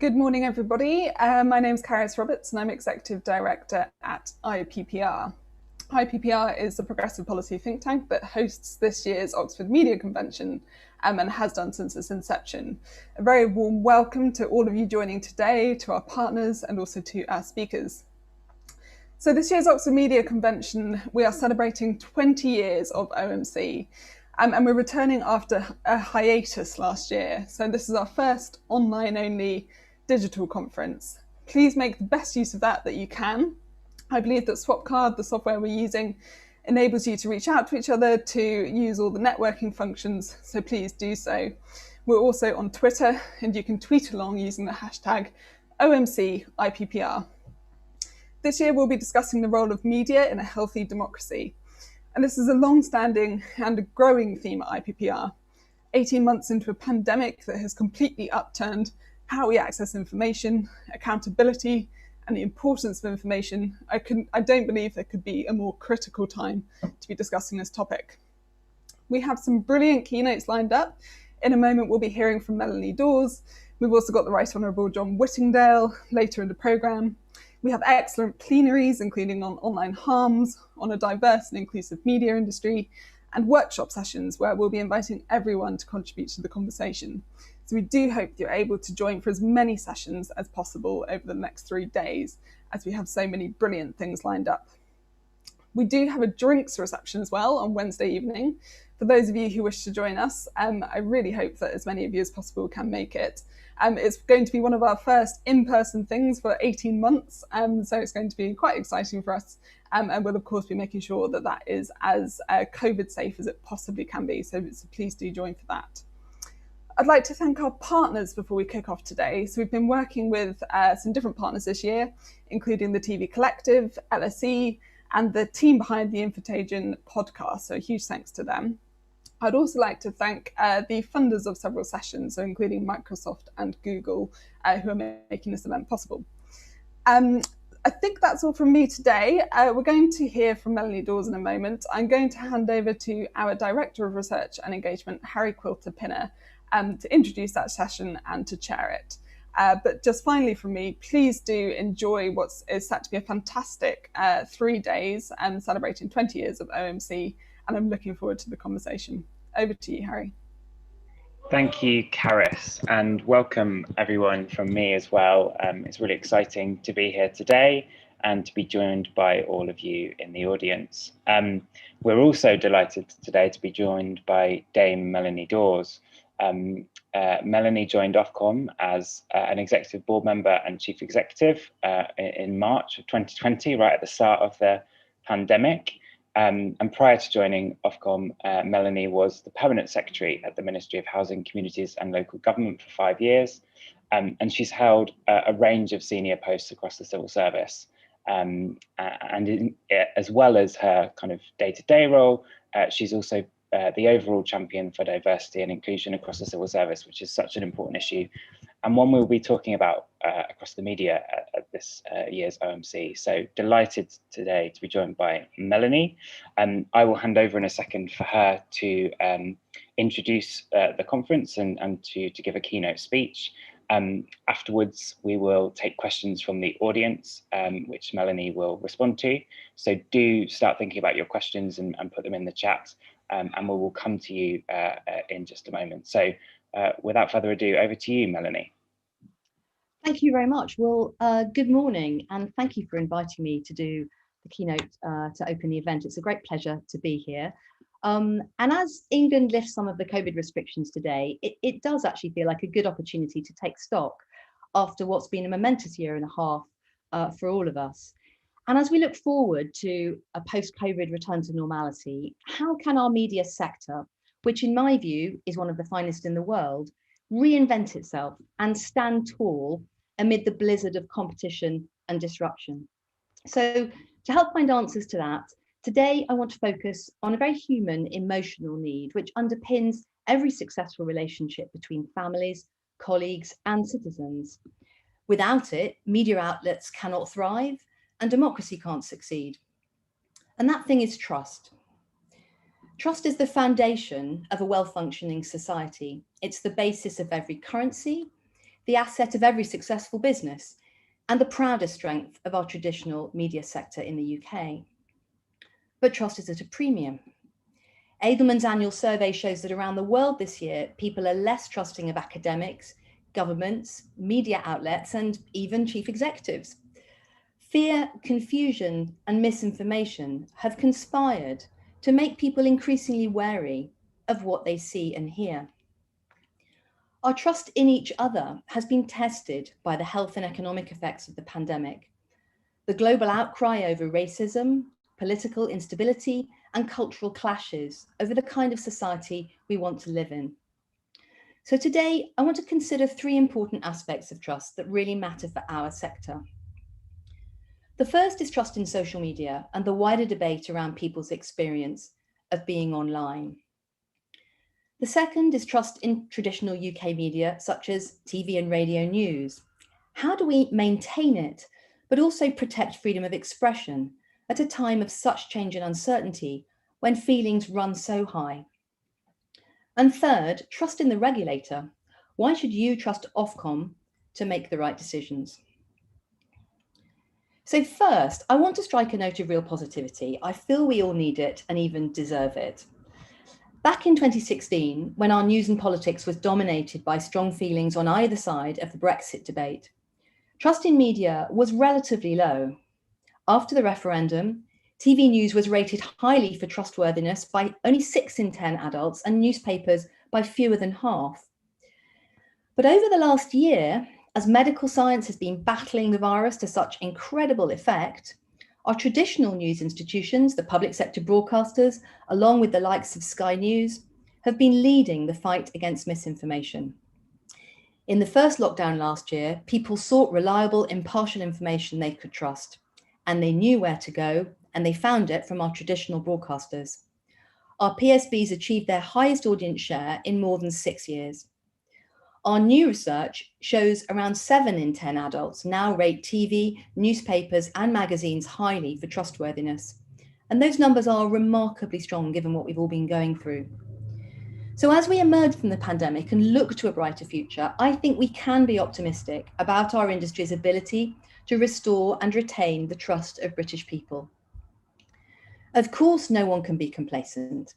Good morning, everybody. My name is Caris Roberts and I'm Executive Director at IPPR. IPPR is the progressive policy think tank that hosts this year's Oxford Media Convention and has done since its inception. A very warm welcome to all of you joining today, to our partners and also to our speakers. So this year's Oxford Media Convention, we are celebrating 20 years of OMC. And we're returning after a hiatus last year. So this is our first online-only digital conference. Please make the best use of that you can. I believe that Swapcard, the software we're using, enables you to reach out to each other, to use all the networking functions, so please do so. We're also on Twitter, and you can tweet along using the hashtag OMCIPPR. This year we'll be discussing the role of media in a healthy democracy. And this is a long-standing and a growing theme at IPPR. 18 months into a pandemic that has completely upturned how we access information, accountability, and the importance of information, I don't believe there could be a more critical time to be discussing this topic. We have some brilliant keynotes lined up. In a moment, we'll be hearing from Melanie Dawes. We've also got the Right Honourable John Whittingdale later in the programme. We have excellent plenaries, including on online harms, on a diverse and inclusive media industry, and workshop sessions where we'll be inviting everyone to contribute to the conversation. So we do hope you're able to join for as many sessions as possible over the next 3 days, as we have so many brilliant things lined up. We do have a drinks reception as well on Wednesday evening. For those of you who wish to join us, I really hope that as many of you as possible can make it. It's going to be one of our first in-person things for 18 months, so it's going to be quite exciting for us, and we'll of course be making sure that that is as COVID safe as it possibly can be, so please do join for that. I'd like to thank our partners before we kick off today. So we've been working with some different partners this year, including the TV Collective, LSE, and the team behind the Infotagion podcast, so a huge thanks to them. I'd also like to thank the funders of several sessions, so including Microsoft and Google, who are making this event possible. I think that's all from me today. We're going to hear from Melanie Dawes in a moment. I'm going to hand over to our Director of Research and Engagement, Harry Quilter-Pinner, to introduce that session and to chair it. But just finally from me, please do enjoy what is set to be a fantastic 3 days celebrating 20 years of OMC, and I'm looking forward to the conversation. Over to you, Harry. Thank you, Caris, and welcome everyone from me as well. It's really exciting to be here today and to be joined by all of you in the audience. We're also delighted today to be joined by Dame Melanie Dawes. Melanie joined Ofcom as an executive board member and chief executive in March of 2020, right at the start of the pandemic. And prior to joining Ofcom, Melanie was the permanent secretary at the Ministry of Housing, Communities and Local Government for 5 years. And she's held a range of senior posts across the civil service. As well as her kind of day-to-day role, she's also the overall champion for diversity and inclusion across the civil service, which is such an important issue, and one we'll be talking about across the media at this year's OMC. So delighted today to be joined by Melanie. I will hand over in a second for her to introduce the conference and to give a keynote speech. Afterwards, we will take questions from the audience, which Melanie will respond to. So do start thinking about your questions and put them in the chat. And we will come to you in just a moment. So without further ado, over to you, Melanie. Thank you very much. Well, good morning, and thank you for inviting me to do the keynote to open the event. It's a great pleasure to be here. And as England lifts some of the COVID restrictions today, it does actually feel like a good opportunity to take stock after what's been a momentous year and a half for all of us. And as we look forward to a post-COVID return to normality, how can our media sector, which in my view is one of the finest in the world, reinvent itself and stand tall amid the blizzard of competition and disruption? So to help find answers to that, today I want to focus on a very human, emotional need, which underpins every successful relationship between families, colleagues and citizens. Without it, media outlets cannot thrive, and democracy can't succeed. And that thing is trust. Trust is the foundation of a well-functioning society. It's the basis of every currency, the asset of every successful business, and the proudest strength of our traditional media sector in the UK. But trust is at a premium. Edelman's annual survey shows that around the world this year, people are less trusting of academics, governments, media outlets, and even chief executives. Fear, confusion, and misinformation have conspired to make people increasingly wary of what they see and hear. Our trust in each other has been tested by the health and economic effects of the pandemic. The global outcry over racism, political instability, and cultural clashes over the kind of society we want to live in. So today, I want to consider three important aspects of trust that really matter for our sector. The first is trust in social media and the wider debate around people's experience of being online. The second is trust in traditional UK media, such as TV and radio news. How do we maintain it, but also protect freedom of expression at a time of such change and uncertainty when feelings run so high? And third, trust in the regulator. Why should you trust Ofcom to make the right decisions? So first, I want to strike a note of real positivity. I feel we all need it and even deserve it. Back in 2016, when our news and politics was dominated by strong feelings on either side of the Brexit debate, trust in media was relatively low. After the referendum, TV news was rated highly for trustworthiness by only 6 in 10 adults and newspapers by fewer than half. But over the last year, as medical science has been battling the virus to such incredible effect, our traditional news institutions, the public sector broadcasters, along with the likes of Sky News, have been leading the fight against misinformation. In the first lockdown last year, people sought reliable, impartial information they could trust, and they knew where to go, and they found it from our traditional broadcasters. Our PSBs achieved their highest audience share in more than 6 years. Our new research shows around 7 in 10 adults now rate TV, newspapers, and magazines highly for trustworthiness. And those numbers are remarkably strong given what we've all been going through. So as we emerge from the pandemic and look to a brighter future, I think we can be optimistic about our industry's ability to restore and retain the trust of British people. Of course, no one can be complacent.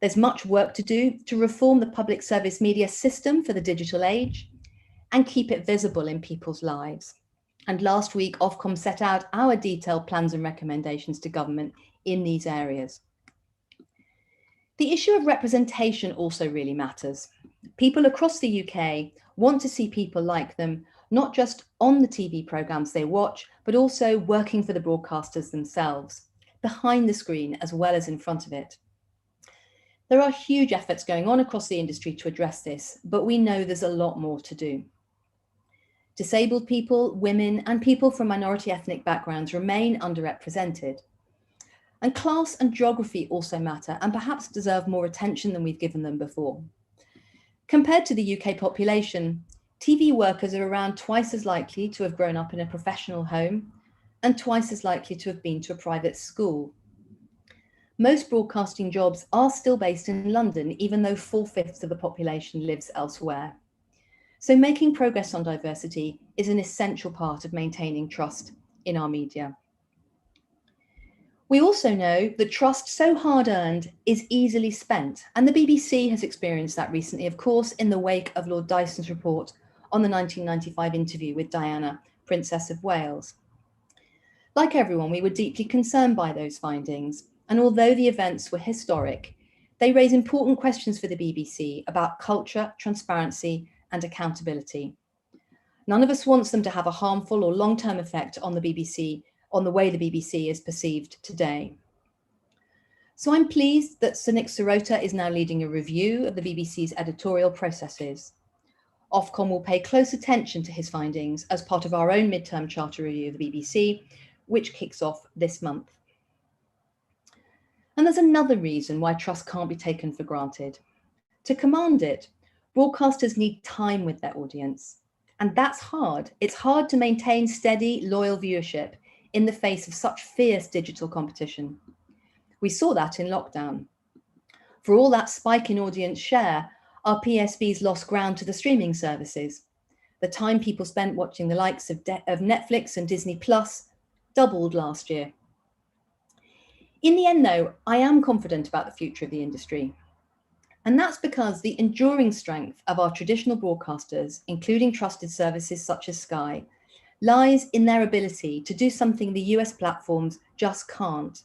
There's much work to do to reform the public service media system for the digital age and keep it visible in people's lives. And last week, Ofcom set out our detailed plans and recommendations to government in these areas. The issue of representation also really matters. People across the UK want to see people like them, not just on the TV programmes they watch, but also working for the broadcasters themselves, behind the screen as well as in front of it. There are huge efforts going on across the industry to address this, but we know there's a lot more to do. Disabled people, women, and people from minority ethnic backgrounds remain underrepresented. And class and geography also matter and perhaps deserve more attention than we've given them before. Compared to the UK population, TV workers are around twice as likely to have grown up in a professional home and twice as likely to have been to a private school. Most broadcasting jobs are still based in London, even though 4/5 of the population lives elsewhere. So making progress on diversity is an essential part of maintaining trust in our media. We also know that trust so hard earned is easily spent, and the BBC has experienced that recently, of course, in the wake of Lord Dyson's report on the 1995 interview with Diana, Princess of Wales. Like everyone, we were deeply concerned by those findings, and although the events were historic, they raise important questions for the BBC about culture, transparency, and accountability. None of us wants them to have a harmful or long-term effect on the BBC, on the way the BBC is perceived today. So I'm pleased that Sir Nick Sirota is now leading a review of the BBC's editorial processes. Ofcom will pay close attention to his findings as part of our own midterm charter review of the BBC, which kicks off this month. And there's another reason why trust can't be taken for granted. To command it, broadcasters need time with their audience. And that's hard. It's hard to maintain steady, loyal viewership in the face of such fierce digital competition. We saw that in lockdown. For all that spike in audience share, our PSBs lost ground to the streaming services. The time people spent watching the likes of Netflix and Disney Plus doubled last year. In the end, though, I am confident about the future of the industry. And that's because the enduring strength of our traditional broadcasters, including trusted services such as Sky, lies in their ability to do something the US platforms just can't: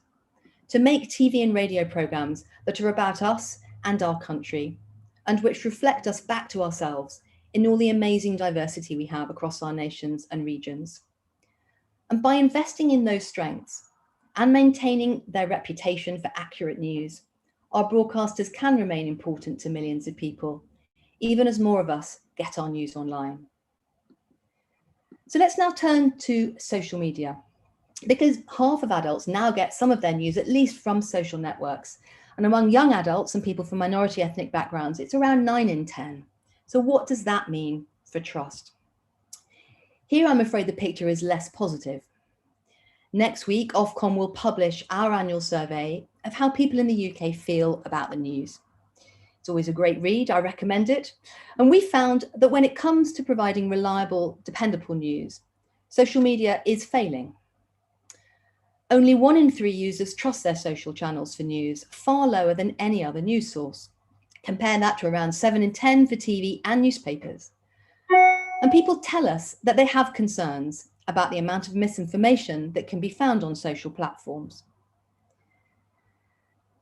to make TV and radio programs that are about us and our country, and which reflect us back to ourselves in all the amazing diversity we have across our nations and regions. And by investing in those strengths and maintaining their reputation for accurate news, our broadcasters can remain important to millions of people, even as more of us get our news online. So let's now turn to social media, because half of adults now get some of their news at least from social networks. And among young adults and people from minority ethnic backgrounds, it's around 9 in 10. So what does that mean for trust? Here, I'm afraid the picture is less positive. Next week, Ofcom will publish our annual survey of how people in the UK feel about the news. It's always a great read, I recommend it. And we found that when it comes to providing reliable, dependable news, social media is failing. Only 1 in 3 users trust their social channels for news, far lower than any other news source. Compare that to around 7 in 10 for TV and newspapers. And people tell us that they have concerns about the amount of misinformation that can be found on social platforms.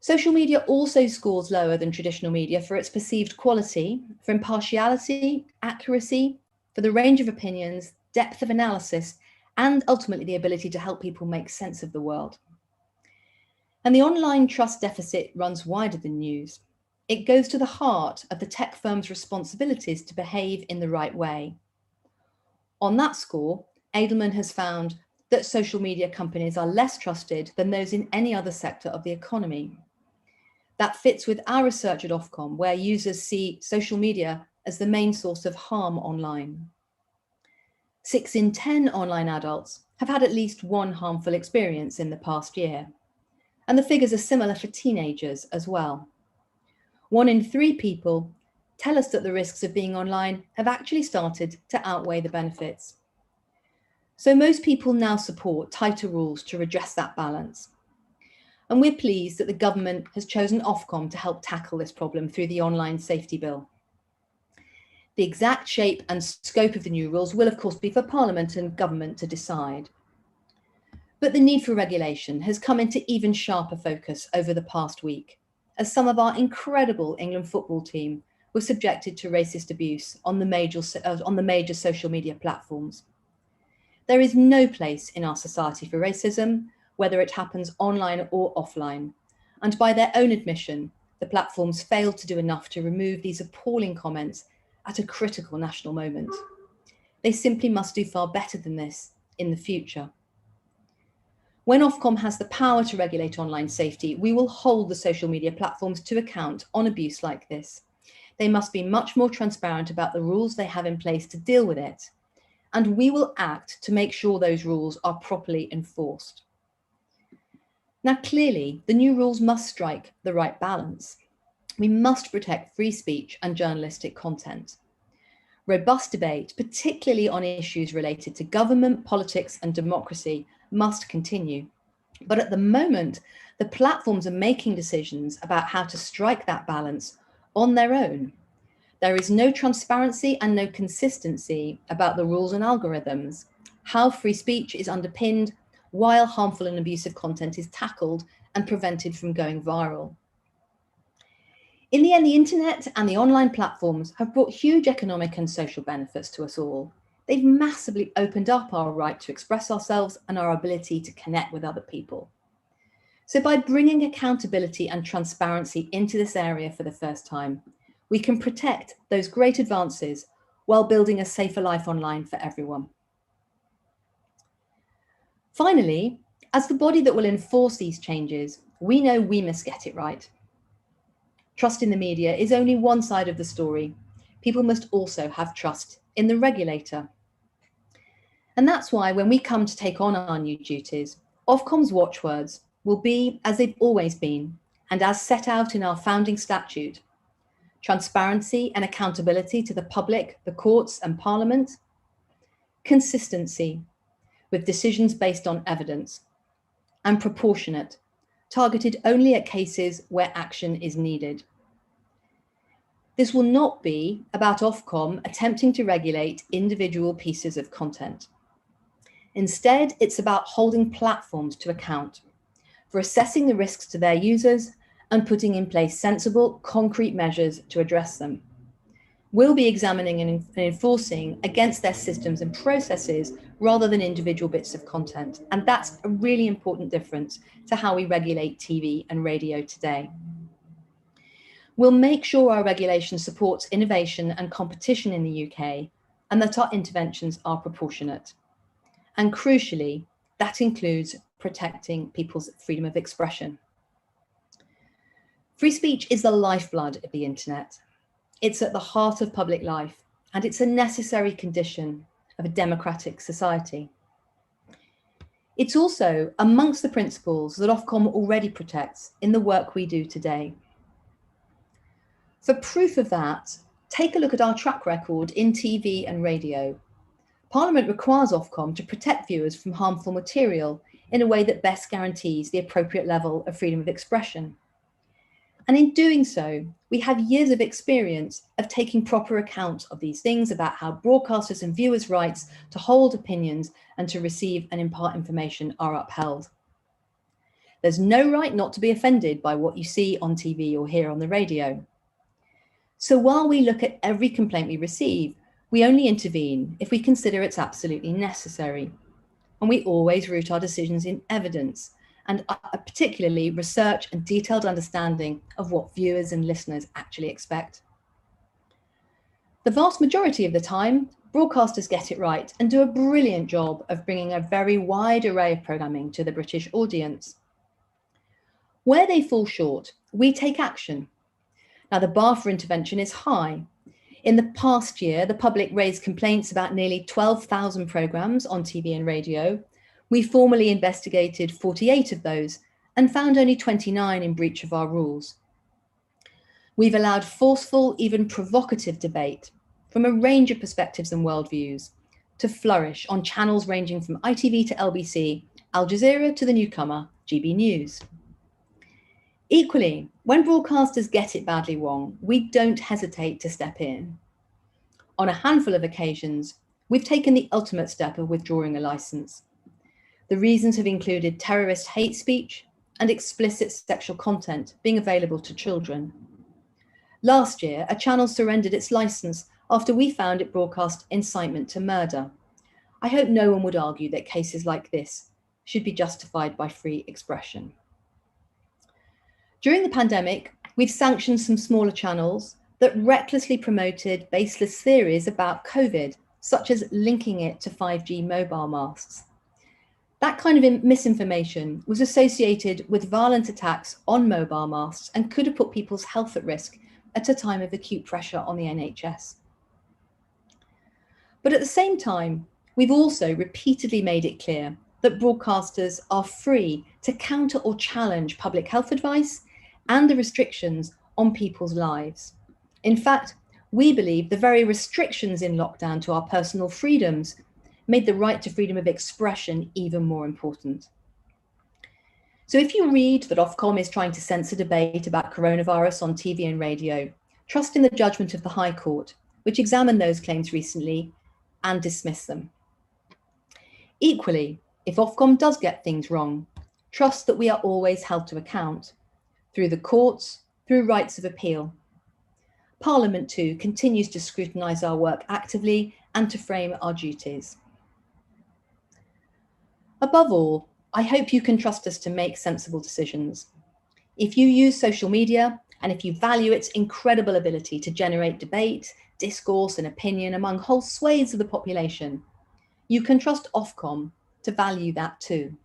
Social media also scores lower than traditional media for its perceived quality, for impartiality, accuracy, for the range of opinions, depth of analysis, and ultimately the ability to help people make sense of the world. And the online trust deficit runs wider than news. It goes to the heart of the tech firm's responsibilities to behave in the right way. On that score, Edelman has found that social media companies are less trusted than those in any other sector of the economy. That fits with our research at Ofcom, where users see social media as the main source of harm online. 6 in 10 online adults have had at least one harmful experience in the past year. And the figures are similar for teenagers as well. 1 in 3 people tell us that the risks of being online have actually started to outweigh the benefits. So most people now support tighter rules to redress that balance. And we're pleased that the government has chosen Ofcom to help tackle this problem through the Online Safety Bill. The exact shape and scope of the new rules will, of course, be for Parliament and government to decide. But the need for regulation has come into even sharper focus over the past week, as some of our incredible England football team were subjected to racist abuse on the major social media platforms. There is no place in our society for racism, whether it happens online or offline. And by their own admission, the platforms failed to do enough to remove these appalling comments at a critical national moment. They simply must do far better than this in the future. When Ofcom has the power to regulate online safety, we will hold the social media platforms to account on abuse like this. They must be much more transparent about the rules they have in place to deal with it. And we will act to make sure those rules are properly enforced. Now, clearly, the new rules must strike the right balance. We must protect free speech and journalistic content. Robust debate, particularly on issues related to government, politics, and democracy, must continue. But at the moment, the platforms are making decisions about how to strike that balance on their own. There is no transparency and no consistency about the rules and algorithms, how free speech is underpinned, while harmful and abusive content is tackled and prevented from going viral. In the end, the internet and the online platforms have brought huge economic and social benefits to us all. They've massively opened up our right to express ourselves and our ability to connect with other people. So by bringing accountability and transparency into this area for the first time, we can protect those great advances while building a safer life online for everyone. Finally, as the body that will enforce these changes, we know we must get it right. Trust in the media is only one side of the story. People must also have trust in the regulator. And that's why when we come to take on our new duties, Ofcom's watchwords will be as they've always been, and as set out in our founding statute: transparency and accountability to the public, the courts and Parliament, consistency, with decisions based on evidence, and proportionate, targeted only at cases where action is needed. This will not be about Ofcom attempting to regulate individual pieces of content. Instead, it's about holding platforms to account for assessing the risks to their users and putting in place sensible, concrete measures to address them. We'll be examining and enforcing against their systems and processes rather than individual bits of content. And that's a really important difference to how we regulate TV and radio today. We'll make sure our regulation supports innovation and competition in the UK and that our interventions are proportionate. And crucially, that includes protecting people's freedom of expression. Free speech is the lifeblood of the internet. It's at the heart of public life, and it's a necessary condition of a democratic society. It's also amongst the principles that Ofcom already protects in the work we do today. For proof of that, take a look at our track record in TV and radio. Parliament requires Ofcom to protect viewers from harmful material in a way that best guarantees the appropriate level of freedom of expression. And in doing so, we have years of experience of taking proper account of these things about how broadcasters' and viewers' rights to hold opinions and to receive and impart information are upheld. There's no right not to be offended by what you see on TV or hear on the radio. So while we look at every complaint we receive, we only intervene if we consider it's absolutely necessary. And we always root our decisions in evidence and particularly research and detailed understanding of what viewers and listeners actually expect. The vast majority of the time, broadcasters get it right and do a brilliant job of bringing a very wide array of programming to the British audience. Where they fall short, we take action. Now, the bar for intervention is high. In the past year, the public raised complaints about nearly 12,000 programmes on TV and radio. We formally investigated 48 of those and found only 29 in breach of our rules. We've allowed forceful, even provocative debate from a range of perspectives and worldviews to flourish on channels ranging from ITV to LBC, Al Jazeera to the newcomer, GB News. Equally, when broadcasters get it badly wrong, we don't hesitate to step in. On a handful of occasions, we've taken the ultimate step of withdrawing a licence. The reasons have included terrorist hate speech and explicit sexual content being available to children. Last year, a channel surrendered its licence after we found it broadcast incitement to murder. I hope no one would argue that cases like this should be justified by free expression. During the pandemic, we've sanctioned some smaller channels that recklessly promoted baseless theories about COVID, such as linking it to 5G mobile masts. That kind of misinformation was associated with violent attacks on mobile masts and could have put people's health at risk at a time of acute pressure on the NHS. But at the same time, we've also repeatedly made it clear that broadcasters are free to counter or challenge public health advice and the restrictions on people's lives. In fact, we believe the very restrictions in lockdown to our personal freedoms made the right to freedom of expression even more important. So if you read that Ofcom is trying to censor debate about coronavirus on TV and radio, trust in the judgment of the High Court, which examined those claims recently and dismissed them. Equally, if Ofcom does get things wrong, trust that we are always held to account through the courts, through rights of appeal. Parliament too continues to scrutinise our work actively and to frame our duties. Above all, I hope you can trust us to make sensible decisions. If you use social media and if you value its incredible ability to generate debate, discourse and opinion among whole swathes of the population, you can trust Ofcom to value that too.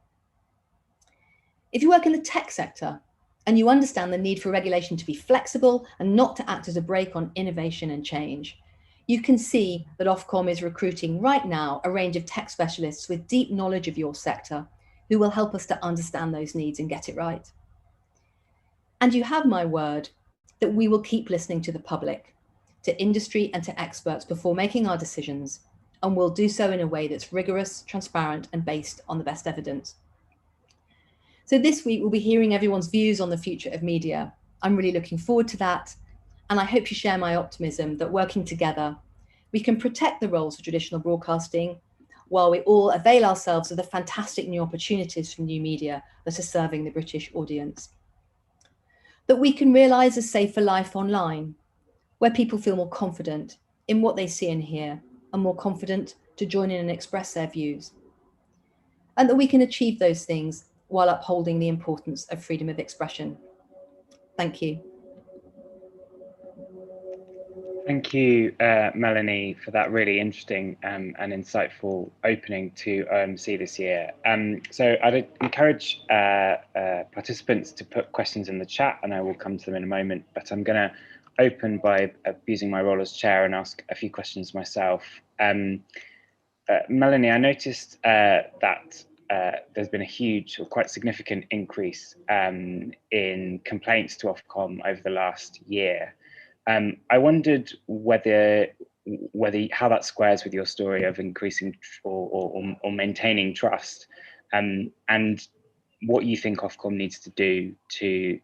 If you work in the tech sector and you understand the need for regulation to be flexible and not to act as a brake on innovation and change, you can see that Ofcom is recruiting right now a range of tech specialists with deep knowledge of your sector who will help us to understand those needs and get it right. And you have my word that we will keep listening to the public, to industry and to experts before making our decisions, and we'll do so in a way that's rigorous, transparent, and based on the best evidence. So this week, we'll be hearing everyone's views on the future of media. I'm really looking forward to that. And I hope you share my optimism that working together, we can protect the roles of traditional broadcasting while we all avail ourselves of the fantastic new opportunities from new media that are serving the British audience. That we can realise a safer life online, where people feel more confident in what they see and hear, and more confident to join in and express their views. And that we can achieve those things while upholding the importance of freedom of expression. Thank you. Thank you, Melanie, for that really interesting and insightful opening to OMC this year. So I'd encourage participants to put questions in the chat, and I will come to them in a moment, but I'm going to open by using my role as chair and ask a few questions myself. Melanie, I noticed that there's been a huge or quite significant increase in complaints to Ofcom over the last year. I wondered whether how that squares with your story of increasing or maintaining trust, and what you think Ofcom needs to do to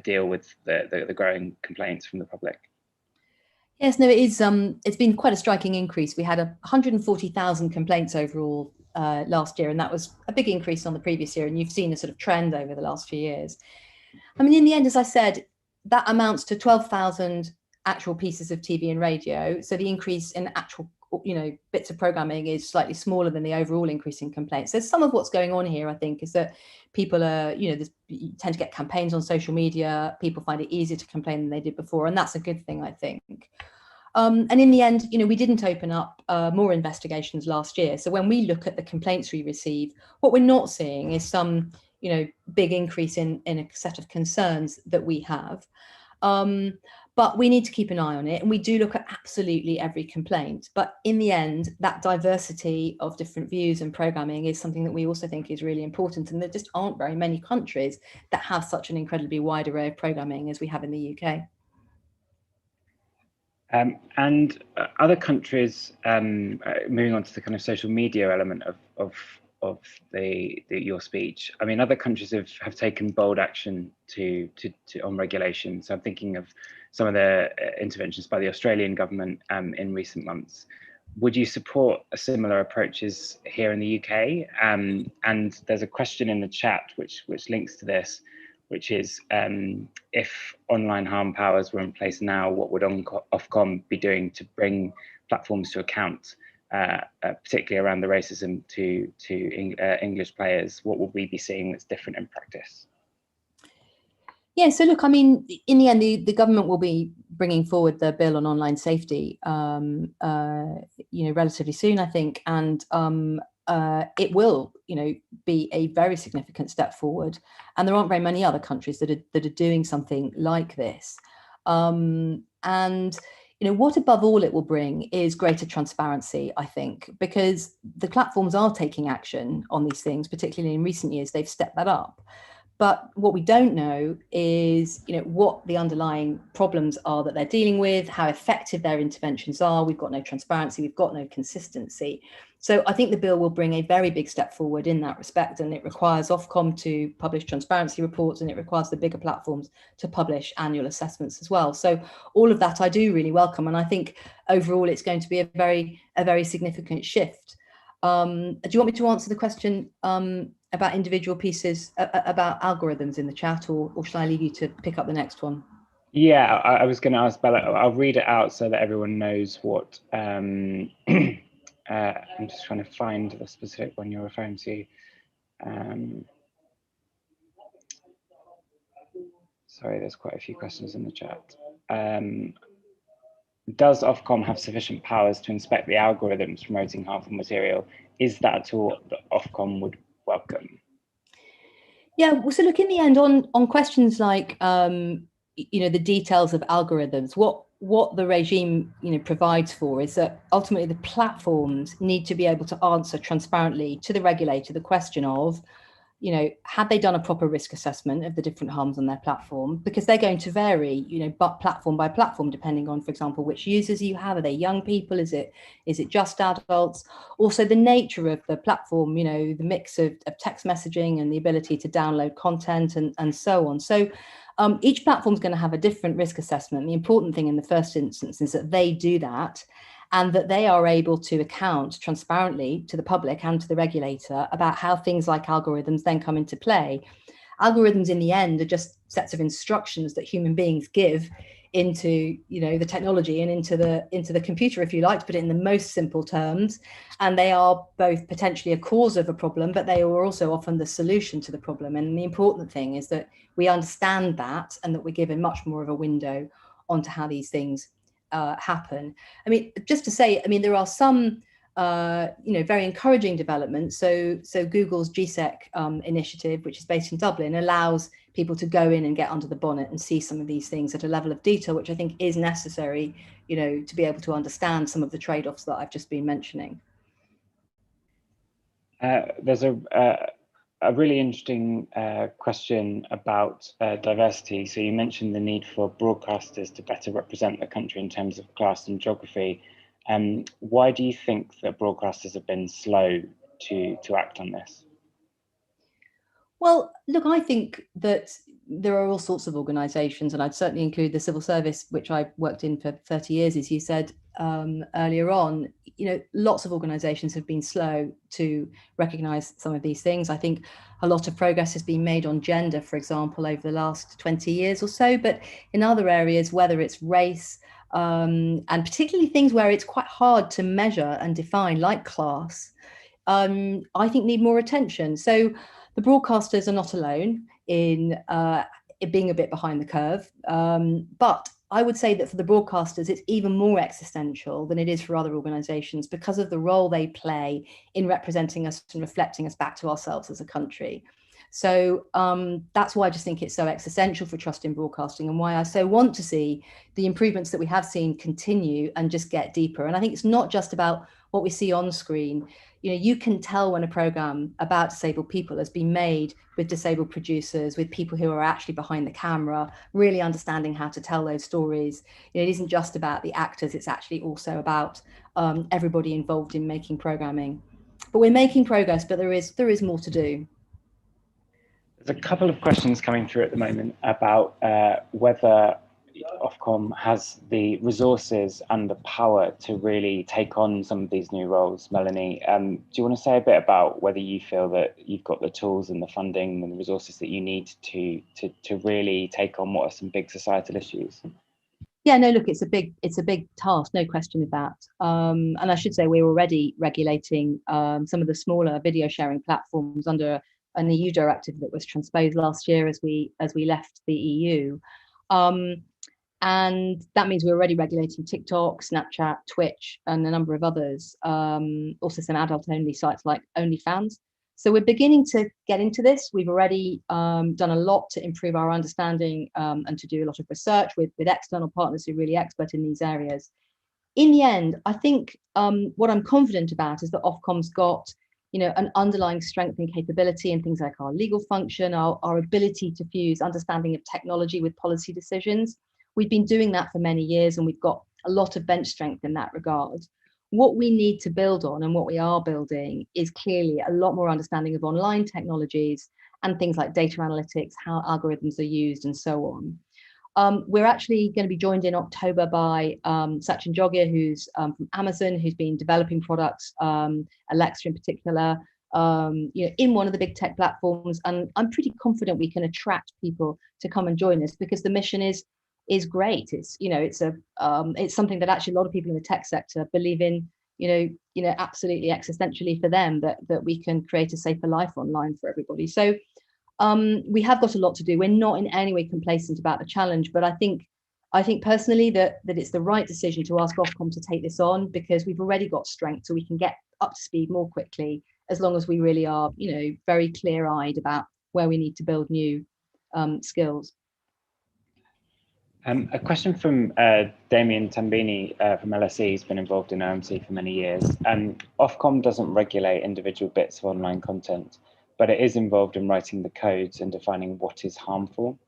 deal with the growing complaints from the public. Yes, no, it is. It's been quite a striking increase. We had 140,000 complaints overall last year, and that was a big increase on the previous year. And you've seen a sort of trend over the last few years. I mean, in the end, as I said, that amounts to 12,000 actual pieces of TV and radio. So the increase in actual, bits of programming is slightly smaller than the overall increase in complaints. So some of what's going on here, I think, is that people are, you tend to get campaigns on social media. People find it easier to complain than they did before, and that's a good thing, I think. And in the end, we didn't open up more investigations last year. So when we look at the complaints we receive, what we're not seeing is some, big increase in a set of concerns that we have. But we need to keep an eye on it, and we do look at absolutely every complaint. But in the end, that diversity of different views and programming is something that we also think is really important. And there just aren't very many countries that have such an incredibly wide array of programming as we have in the UK. And other countries, moving on to the kind of social media element of your speech. I mean, other countries have taken bold action on regulation. So I'm thinking of some of the interventions by the Australian government in recent months. Would you support a similar approaches here in the UK? And there's a question in the chat which links to this, which is if online harm powers were in place now, what would Ofcom be doing to bring platforms to account, particularly around the racism to English players? What will we be seeing that's different in practice? Yeah, so look, I mean, in the end, the government will be bringing forward the bill on online safety, relatively soon, I think, and it will, be a very significant step forward. And there aren't very many other countries that are doing something like this. And what above all it will bring is greater transparency, I think, because the platforms are taking action on these things, particularly in recent years, they've stepped that up. But what we don't know is, what the underlying problems are that they're dealing with, how effective their interventions are. We've got no transparency, we've got no consistency. So I think the bill will bring a very big step forward in that respect, and it requires Ofcom to publish transparency reports, and it requires the bigger platforms to publish annual assessments as well. So all of that I do really welcome, and I think overall it's going to be a very significant shift. Do you want me to answer the question about individual pieces about algorithms in the chat, or shall I leave you to pick up the next one? Yeah, I was going to ask Bella. I'll read it out so that everyone knows what. I'm just trying to find the specific one you're referring to. Sorry, there's quite a few questions in the chat. Does Ofcom have sufficient powers to inspect the algorithms promoting harmful material? Is that a tool that Ofcom would welcome? Yeah, well, so look, in the end, on questions like the details of algorithms, what the regime provides for is that ultimately the platforms need to be able to answer transparently to the regulator the question of, you know, had they done a proper risk assessment of the different harms on their platform, because they're going to vary, you know, but platform by platform, depending on, for example, which users you have. Are they young people? Is it just adults? Also the nature of the platform, you know, the mix of text messaging and the ability to download content and so on. So each platform is going to have a different risk assessment. The important thing in the first instance is that they do that, and that they are able to account transparently to the public and to the regulator about how things like algorithms then come into play. Algorithms in the end are just sets of instructions that human beings give into, you know, the technology and into the computer, if you like, to put it in the most simple terms. And they are both potentially a cause of a problem, but they are also often the solution to the problem. And the important thing is that we understand that, and that we're given much more of a window onto how these things happen. I mean, just to say, I mean, there are some, you know, very encouraging developments. So Google's GSEC initiative, which is based in Dublin, allows people to go in and get under the bonnet and see some of these things at a level of detail, which I think is necessary, you know, to be able to understand some of the trade-offs that I've just been mentioning. There's a really interesting question about diversity. So you mentioned the need for broadcasters to better represent the country in terms of class and geography. Why do you think that broadcasters have been slow to act on this? Well, look, I think that there are all sorts of organisations, and I'd certainly include the civil service, which I worked in for 30 years, as you said earlier on. You know, lots of organisations have been slow to recognise some of these things. I think a lot of progress has been made on gender, for example, over the last 20 years or so. But in other areas, whether it's race, and particularly things where it's quite hard to measure and define, like class, I think need more attention. So the broadcasters are not alone in it being a bit behind the curve, but I would say that for the broadcasters, it's even more existential than it is for other organisations, because of the role they play in representing us and reflecting us back to ourselves as a country. So that's why I just think it's so existential for trust in broadcasting, and why I so want to see the improvements that we have seen continue and just get deeper. And I think it's not just about what we see on screen. You know, you can tell when a programme about disabled people has been made with disabled producers, with people who are actually behind the camera, really understanding how to tell those stories. You know, it isn't just about the actors, it's actually also about everybody involved in making programming. But we're making progress, but there is more to do. There's a couple of questions coming through at the moment about whether Ofcom has the resources and the power to really take on some of these new roles. Melanie, do you want to say a bit about whether you feel that you've got the tools and the funding and the resources that you need to really take on what are some big societal issues? Yeah, no, look, it's a big task, no question of that. And I should say we're already regulating some of the smaller video sharing platforms under an EU directive that was transposed last year as we left the EU. And that means we're already regulating TikTok, Snapchat, Twitch, and a number of others. Also some adult-only sites like OnlyFans. So we're beginning to get into this. We've already done a lot to improve our understanding and to do a lot of research with external partners who are really expert in these areas. In the end, I think what I'm confident about is that Ofcom's got, you know, an underlying strength and capability in things like our legal function, our ability to fuse understanding of technology with policy decisions. We've been doing that for many years, and we've got a lot of bench strength in that regard. What we need to build on, and what we are building, is clearly a lot more understanding of online technologies and things like data analytics, how algorithms are used, and so on. We're actually going to be joined in October by Sachin Jogia, who's from Amazon, who's been developing products, Alexa in particular, you know, in one of the big tech platforms. And I'm pretty confident we can attract people to come and join us, because the mission is great. It's, you know, it's something that actually a lot of people in the tech sector believe in, you know, absolutely existentially for them, that we can create a safer life online for everybody. So we have got a lot to do. We're not in any way complacent about the challenge, but I think personally that it's the right decision to ask Ofcom to take this on, because we've already got strength, so we can get up to speed more quickly, as long as we really are, you know, very clear-eyed about where we need to build new skills. A question from Damien Tambini from LSE, who's been involved in OMC for many years. Ofcom doesn't regulate individual bits of online content, but it is involved in writing the codes and defining what is harmful.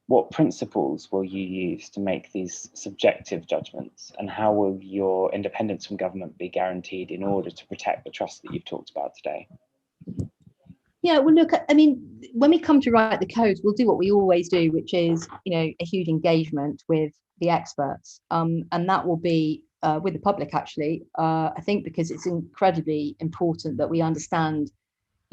What principles will you use to make these subjective judgments, and how will your independence from government be guaranteed in order to protect the trust that you've talked about today? Yeah, well, look, I mean, when we come to write the codes, we'll do what we always do, which is, a huge engagement with the experts. And that will be with the public, actually, I think, because it's incredibly important that we understand,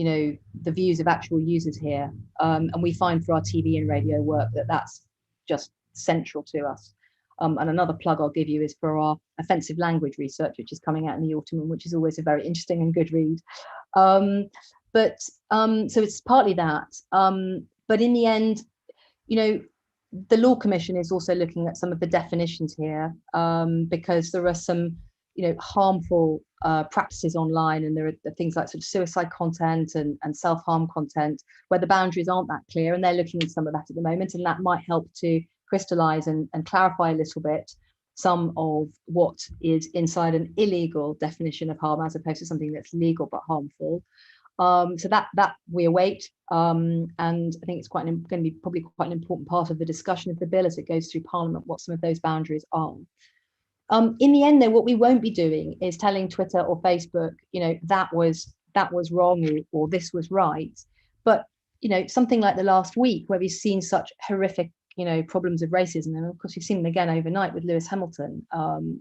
the views of actual users here. And we find for our TV and radio work that that's just central to us. And another plug I'll give you is for our offensive language research, which is coming out in the autumn, and which is always a very interesting and good read. So it's partly that, but in the end, the Law Commission is also looking at some of the definitions here, because there are some, harmful practices online, and there are things like sort of suicide content and self-harm content where the boundaries aren't that clear, and they're looking at some of that at the moment, and that might help to crystallize and clarify a little bit some of what is inside an illegal definition of harm as opposed to something that's legal but harmful. So that we await, and I think it's going to be probably quite an important part of the discussion of the bill as it goes through Parliament, what some of those boundaries are. In the end, though, what we won't be doing is telling Twitter or Facebook, that was wrong, or this was right. But something like the last week where we've seen such horrific problems of racism, and of course we've seen them again overnight with Lewis Hamilton,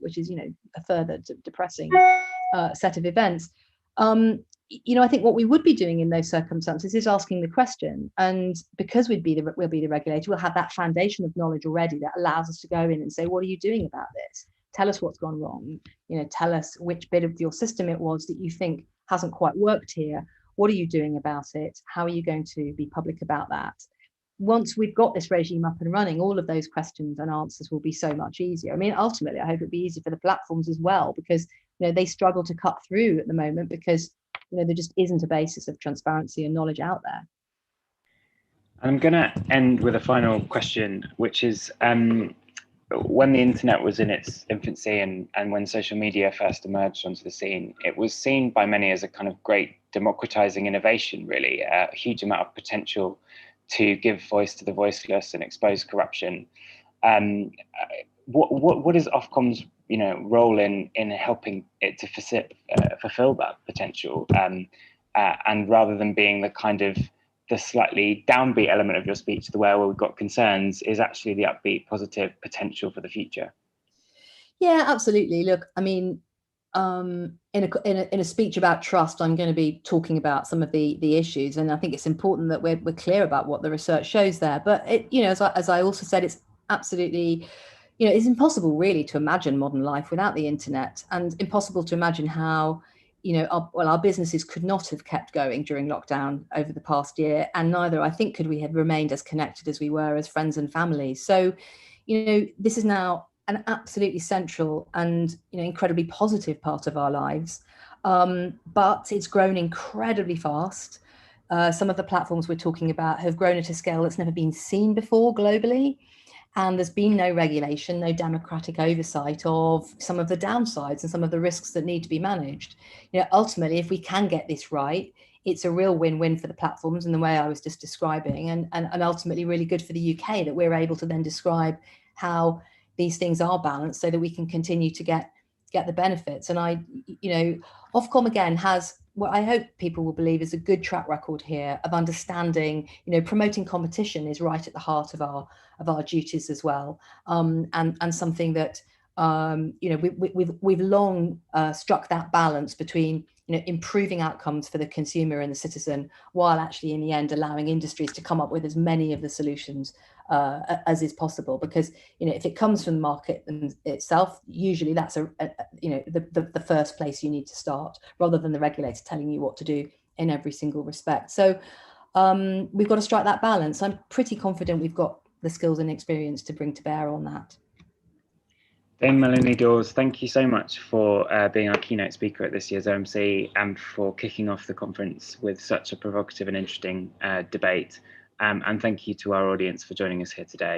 which is a further depressing set of events. I think what we would be doing in those circumstances is asking the question, and because we'll be the regulator, we'll have that foundation of knowledge already that allows us to go in and say, what are you doing about this? Tell us what's gone wrong. Tell us which bit of your system it was that you think hasn't quite worked here. What are you doing about it? How are you going to be public about that? Once we've got this regime up and running, all of those questions and answers will be so much easier. I mean, ultimately, I hope it'll be easy for the platforms as well, because they struggle to cut through at the moment because there just isn't a basis of transparency and knowledge out there. I'm going to end with a final question, which is when the internet was in its infancy and when social media first emerged onto the scene, it was seen by many as a kind of great democratizing innovation, really, a huge amount of potential to give voice to the voiceless and expose corruption. What is Ofcom's role in helping it to fulfill that potential, and rather than being the kind of the slightly downbeat element of your speech, the where we've got concerns, is actually the upbeat, positive potential for the future? Yeah, absolutely. Look, I mean, in a speech about trust, I'm going to be talking about some of the issues, and I think it's important that we're clear about what the research shows there. But as I also said, it's absolutely, it's impossible really to imagine modern life without the internet, and impossible to imagine how our businesses could not have kept going during lockdown over the past year, and neither, I think, could we have remained as connected as we were as friends and families. So, this is now an absolutely central and incredibly positive part of our lives, but it's grown incredibly fast. Some of the platforms we're talking about have grown at a scale that's never been seen before globally. And there's been no regulation, no democratic oversight of some of the downsides and some of the risks that need to be managed. Ultimately, if we can get this right, it's a real win-win for the platforms in the way I was just describing, and ultimately really good for the UK that we're able to then describe how these things are balanced so that we can continue to get the benefits. And Ofcom again has what I hope people will believe is a good track record here of understanding, promoting competition is right at the heart of our duties as well, and something that we've long struck that balance between improving outcomes for the consumer and the citizen, while actually in the end allowing industries to come up with as many of the solutions as is possible. Because if it comes from the market itself, usually that's the first place you need to start, rather than the regulator telling you what to do in every single respect. So we've got to strike that balance. I'm pretty confident we've got the skills and experience to bring to bear on that. Dame Melanie Dawes, thank you so much for being our keynote speaker at this year's OMC, and for kicking off the conference with such a provocative and interesting debate. And thank you to our audience for joining us here today.